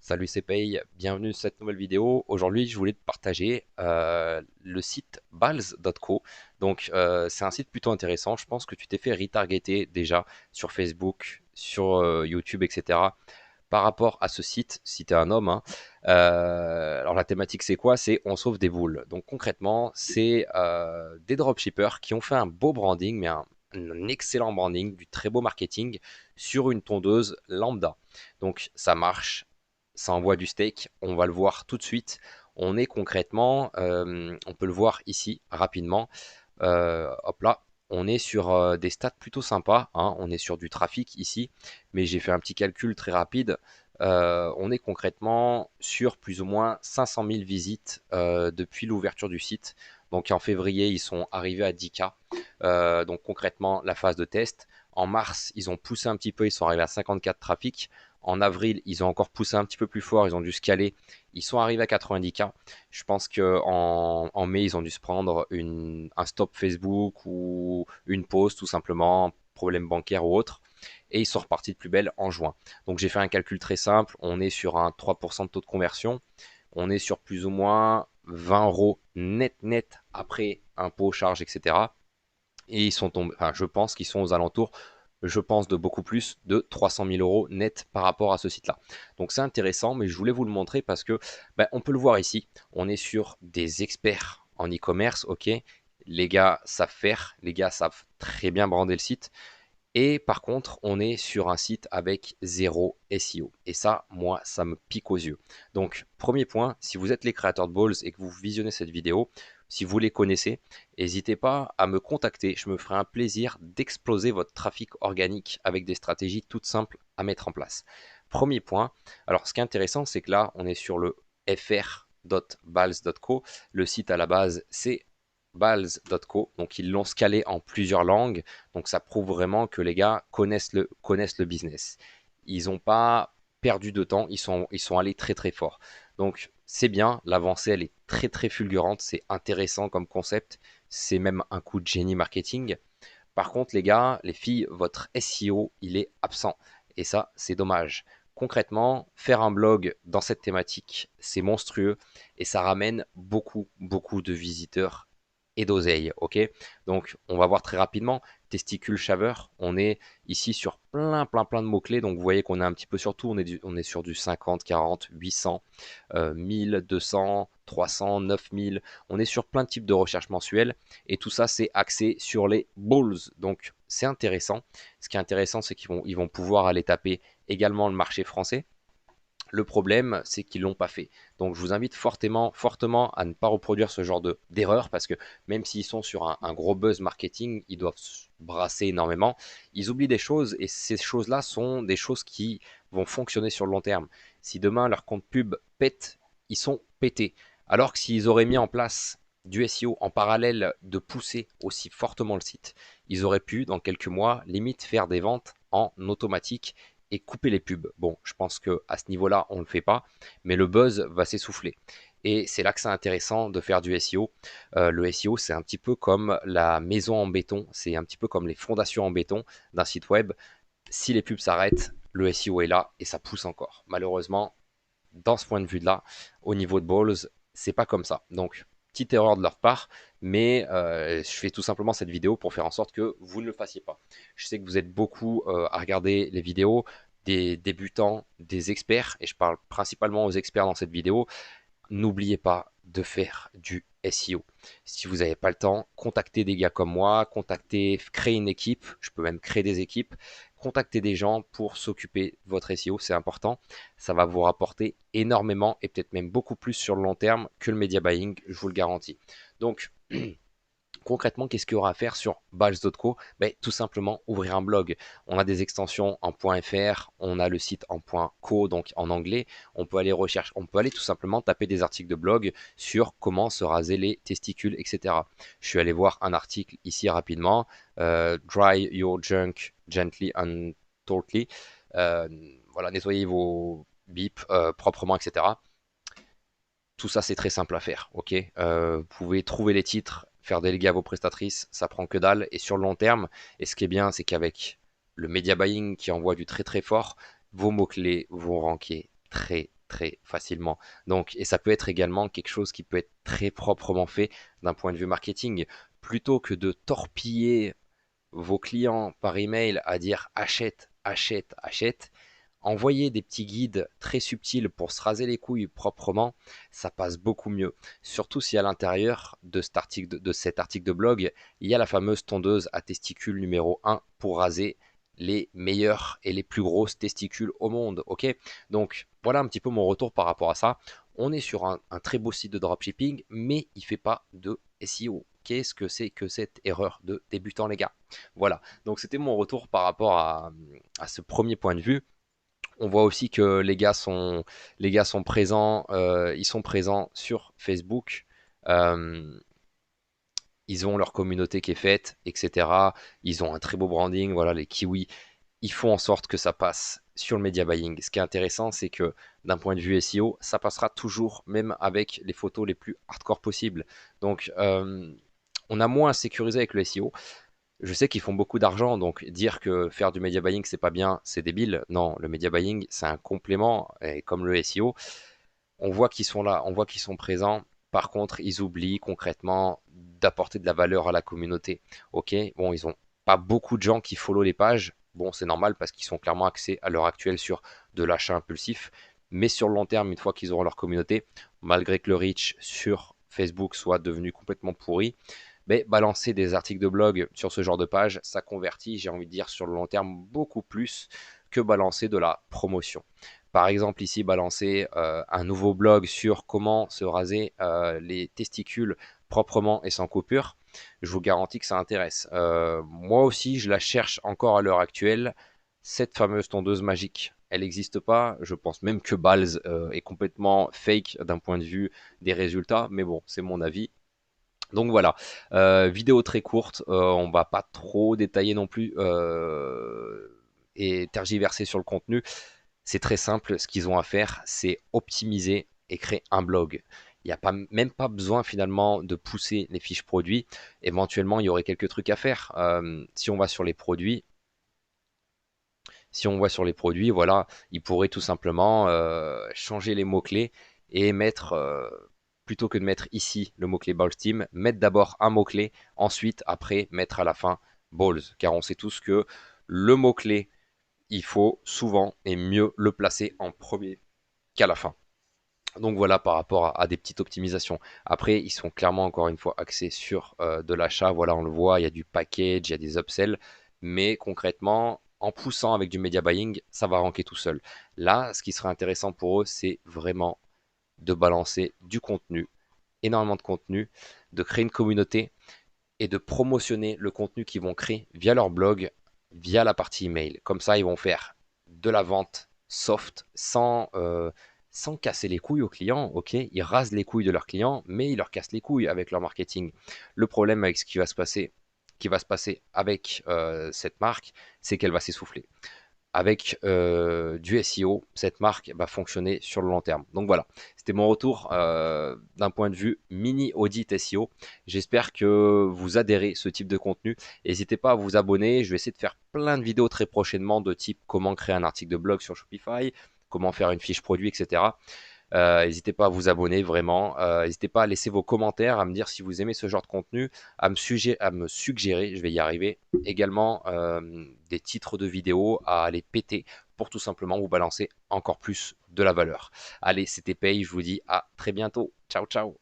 Salut c'est Pay, bienvenue sur cette nouvelle vidéo. Aujourd'hui, je voulais te partager le site balz.co. Donc, c'est un site plutôt intéressant. Je pense que tu t'es fait retargeter déjà sur Facebook, sur YouTube, etc. Par rapport à ce site, si tu es un homme, hein. Alors, la thématique, c'est quoi? C'est on sauve des boules. Donc, concrètement, c'est des dropshippers qui ont fait un beau branding, mais un excellent branding, du très beau marketing sur une tondeuse lambda. Donc, ça marche, ça envoie du steak, on va le voir tout de suite. On est concrètement, on peut le voir ici rapidement. Hop là, on est sur des stats plutôt sympas, hein. On est sur du trafic ici, mais j'ai fait un petit calcul très rapide. On est concrètement sur plus ou moins 500 000 visites depuis l'ouverture du site. Donc en février, ils sont arrivés à 10K. Donc concrètement, la phase de test. En mars, ils ont poussé un petit peu, ils sont arrivés à 54 trafic. En avril, ils ont encore poussé un petit peu plus fort, ils ont dû scaler. Ils sont arrivés à 90K. Je pense qu'en mai, ils ont dû se prendre un stop Facebook ou une pause tout simplement, problème bancaire ou autre. Et ils sont repartis de plus belle en juin. Donc j'ai fait un calcul très simple. On est sur un 3% de taux de conversion. On est sur plus ou moins 20 euros net après impôts, charges, etc. Et ils sont tombés, enfin, je pense qu'ils sont aux alentours, je pense, de beaucoup plus de 300 000 euros net par rapport à ce site-là. Donc c'est intéressant, mais je voulais vous le montrer parce que on peut le voir ici. On est sur des experts en e-commerce, ok. Les gars savent faire, les gars savent très bien brander le site. Et par contre, on est sur un site avec zéro SEO. Et ça, moi, ça me pique aux yeux. Donc, premier point, si vous êtes les créateurs de Balls et que vous visionnez cette vidéo, si vous les connaissez, n'hésitez pas à me contacter. Je me ferai un plaisir d'exploser votre trafic organique avec des stratégies toutes simples à mettre en place. Premier point. Alors, ce qui est intéressant, c'est que là, on est sur le fr.balz.co. Le site à la base, c'est balz.co. Donc, ils l'ont scalé en plusieurs langues. Donc ça prouve vraiment que les gars connaissent le business. Ils n'ont pas perdu de temps, ils sont allés très très fort. Donc c'est bien, l'avancée elle est très très fulgurante, c'est intéressant comme concept, c'est même un coup de génie marketing. Par contre les gars, les filles, votre SEO il est absent. Et ça c'est dommage. Concrètement, faire un blog dans cette thématique, c'est monstrueux et ça ramène beaucoup de visiteurs et d'oseille, ok. Donc on va voir très rapidement, testicule chaveur, on est ici sur plein de mots-clés, donc vous voyez qu'on est un petit peu sur tout, on est sur du 50, 40, 800, 1000, 200, 300, 9000, on est sur plein de types de recherches mensuelles, et tout ça c'est axé sur les balls, donc c'est intéressant. Ce qui est intéressant, c'est qu'ils vont pouvoir aller taper également le marché français. Le problème, c'est qu'ils l'ont pas fait. Donc, je vous invite fortement à ne pas reproduire ce genre d'erreur parce que même s'ils sont sur un gros buzz marketing, ils doivent se brasser énormément. Ils oublient des choses et ces choses-là sont des choses qui vont fonctionner sur le long terme. Si demain leur compte pub pète, ils sont pétés. Alors que s'ils auraient mis en place du SEO en parallèle de pousser aussi fortement le site, ils auraient pu, dans quelques mois, limite faire des ventes en automatique et couper les pubs. Bon, je pense que à ce niveau-là, on ne le fait pas, mais le buzz va s'essouffler. Et c'est là que c'est intéressant de faire du SEO. Le SEO, c'est un petit peu comme la maison en béton, c'est un petit peu comme les fondations en béton d'un site web. Si les pubs s'arrêtent, le SEO est là et ça pousse encore. Malheureusement, dans ce point de vue-là, au niveau de Balls, c'est pas comme ça. Donc, petite erreur de leur part, mais je fais tout simplement cette vidéo pour faire en sorte que vous ne le fassiez pas. Je sais que vous êtes beaucoup à regarder les vidéos des débutants, des experts, et je parle principalement aux experts dans cette vidéo. N'oubliez pas de faire du SEO. Si vous n'avez pas le temps, contactez des gars comme moi, créez une équipe, je peux même créer des équipes, contactez des gens pour s'occuper de votre SEO, c'est important. Ça va vous rapporter énormément et peut-être même beaucoup plus sur le long terme que le media buying, je vous le garantis. Donc, concrètement, qu'est-ce qu'il y aura à faire sur Balz.co? Tout simplement ouvrir un blog. On a des extensions en .fr, on a le site en .co, donc en anglais. On peut aller rechercher, on peut aller tout simplement taper des articles de blog sur comment se raser les testicules, etc. Je suis allé voir un article ici rapidement, Dry your junk gently and totally. Euh, voilà, nettoyez vos bips proprement, etc. Tout ça, c'est très simple à faire, ok. Vous pouvez trouver les titres, faire déléguer à vos prestatrices, ça prend que dalle. Et sur le long terme, et ce qui est bien, c'est qu'avec le media buying qui envoie du très très fort, vos mots-clés vont ranker très très facilement. Donc, et ça peut être également quelque chose qui peut être très proprement fait d'un point de vue marketing. Plutôt que de torpiller vos clients par email à dire achète, achète, achète, envoyer des petits guides très subtils pour se raser les couilles proprement, ça passe beaucoup mieux. Surtout si à l'intérieur de cet article de blog, il y a la fameuse tondeuse à testicules numéro 1 pour raser les meilleures et les plus grosses testicules au monde. Ok, donc voilà un petit peu mon retour par rapport à ça. On est sur un très beau site de dropshipping, mais il ne fait pas de SEO. Qu'est-ce que c'est que cette erreur de débutant, les gars? Voilà, donc c'était mon retour par rapport à ce premier point de vue. On voit aussi que les gars sont présents, ils sont présents sur Facebook. Euh, Ils ont leur communauté qui est faite, etc. Ils ont un très beau branding. Voilà, les Kiwis, ils font en sorte que ça passe sur le media buying. Ce qui est intéressant, c'est que d'un point de vue SEO, ça passera toujours, même avec les photos les plus hardcore possibles. Donc, on a moins à sécuriser avec le SEO. Je sais qu'ils font beaucoup d'argent, donc dire que faire du media buying c'est pas bien, c'est débile. Non, le media buying c'est un complément, et comme le SEO, on voit qu'ils sont là, on voit qu'ils sont présents. Par contre, ils oublient concrètement d'apporter de la valeur à la communauté. Ok, bon, ils ont pas beaucoup de gens qui follow les pages. Bon, c'est normal parce qu'ils sont clairement axés à l'heure actuelle sur de l'achat impulsif. Mais sur le long terme, une fois qu'ils auront leur communauté, malgré que le reach sur Facebook soit devenu complètement pourri, mais balancer des articles de blog sur ce genre de page, ça convertit, j'ai envie de dire, sur le long terme beaucoup plus que balancer de la promotion. Par exemple, ici, balancer un nouveau blog sur comment se raser les testicules proprement et sans coupure, je vous garantis que ça intéresse. Moi aussi, je la cherche encore à l'heure actuelle, cette fameuse tondeuse magique. Elle n'existe pas. Je pense même que Balz est complètement fake d'un point de vue des résultats, mais bon, c'est mon avis. Donc voilà, vidéo très courte, on va pas trop détailler non plus et tergiverser sur le contenu. C'est très simple, ce qu'ils ont à faire, c'est optimiser et créer un blog. Il n'y a pas, même pas besoin finalement de pousser les fiches produits. Éventuellement, il y aurait quelques trucs à faire. Si on va sur les produits, si on voit sur les produits, voilà, ils pourraient tout simplement changer les mots-clés et mettre, plutôt que de mettre ici le mot-clé Balls Team, mettre d'abord un mot-clé, ensuite, après, mettre à la fin Balls. Car on sait tous que le mot-clé, il faut souvent et mieux le placer en premier qu'à la fin. Donc voilà par rapport à des petites optimisations. Après, ils sont clairement encore une fois axés sur de l'achat. Voilà, on le voit, il y a du package, il y a des upsells. Mais concrètement, en poussant avec du media buying, ça va ranker tout seul. Là, ce qui serait intéressant pour eux, c'est vraiment de balancer du contenu, énormément de contenu, de créer une communauté et de promotionner le contenu qu'ils vont créer via leur blog, via la partie email. Comme ça, ils vont faire de la vente soft sans casser les couilles aux clients. Ok, ils rasent les couilles de leurs clients, mais ils leur cassent les couilles avec leur marketing. Le problème avec ce qui va se passer avec cette marque, c'est qu'elle va s'essouffler avec du SEO, cette marque va fonctionner sur le long terme. Donc voilà, c'était mon retour d'un point de vue mini audit SEO. J'espère que vous adhérez ce type de contenu. N'hésitez pas à vous abonner. Je vais essayer de faire plein de vidéos très prochainement de type comment créer un article de blog sur Shopify, comment faire une fiche produit, etc. N'hésitez pas à vous abonner vraiment. N'hésitez pas à laisser vos commentaires, à me dire si vous aimez ce genre de contenu, à me suggérer, je vais y arriver, également des titres de vidéos à aller péter pour tout simplement vous balancer encore plus de la valeur. Allez, c'était Pay, je vous dis à très bientôt. Ciao, ciao.